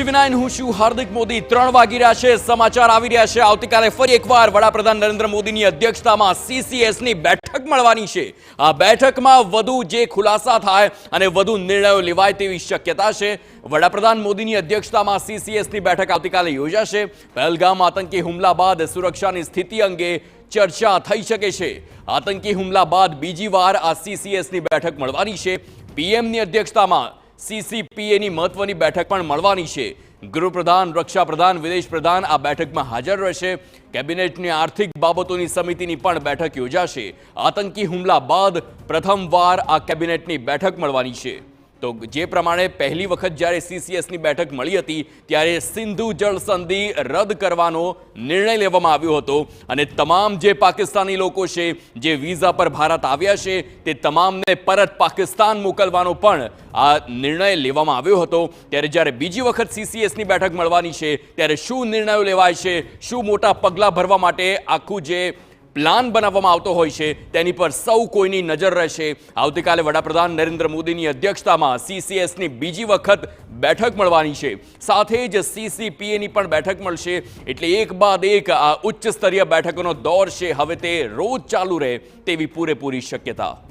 વિનાયન હું છું હાર્દિક મોદી 3 વાગી રહ્યા છે સમાચાર આવી રહ્યા છે આવતીકાલે ફરી એકવાર વડાપ્રધાન નરેન્દ્ર મોદીની અધ્યક્ષતામાં સીસીએસ ની બેઠક મળવાની છે આ બેઠકમાં વધુ જે ખુલાસા થાય અને વધુ નિર્ણયો લેવાય તેવી શક્યતા છે વડાપ્રધાન મોદીની અધ્યક્ષતામાં સીસીએસ ની બેઠક આવતીકાલે યોજાશે પહેલગામ આતંકી હુમલા બાદ સુરક્ષાની સ્થિતિ અંગે ચર્ચા થઈ શકે છે આતંકી હુમલા બાદ બીજી વાર આ સીસીએસ ની બેઠક મળવાની છે પીએમ ની અધ્યક્ષતામાં सीसीपीएની મહત્વની બેઠક પણ મળવાની છે ગૃહપ્રધાન રક્ષા પ્રધાન વિદેશ પ્રધાન આ બેઠકમાં હાજર રહેશે કેબિનેટની આર્થિક બાબતોની સમિતિની પણ બેઠક યોજાશે આતંકી હુમલા બાદ પ્રથમવાર આ કેબિનેટની બેઠક મળવાની છે તો જે પ્રમાણે પહેલી વખત જ્યારે સીસીએસની બેઠક મળી હતી ત્યારે સિંધુ જળ સંધિ રદ કરવાનો નિર્ણય લેવામાં આવ્યો હતો અને તમામ જે પાકિસ્તાની લોકો છે જે વિઝા પર ભારત આવ્યા છે તે તમામને પરત પાકિસ્તાન મોકલવાનો પણ આ નિર્ણય લેવામાં આવ્યો હતો ત્યારે જ્યારે બીજી વખત સીસીએસની બેઠક મળવાની છે ત્યારે શું નિર્ણયો લેવાય છે શું મોટા પગલાં ભરવા માટે આખું જે પ્લાન બનાવવામાં આવતો હોય છે તેની પર સૌ કોઈની નજર રહેશે આવતીકાલે વડાપ્રધાન નરેન્દ્ર મોદીની અધ્યક્ષતામાં સીસીએસની બીજી વખત બેઠક મળવાની છે સાથે જ સીસીપીએની પણ બેઠક મળશે એટલે એક બાદ એક આ ઉચ્ચ સ્તરીય બેઠકોનો દોર છે હવે તે રોજ ચાલુ રહે તેવી પૂરેપૂરી શક્યતા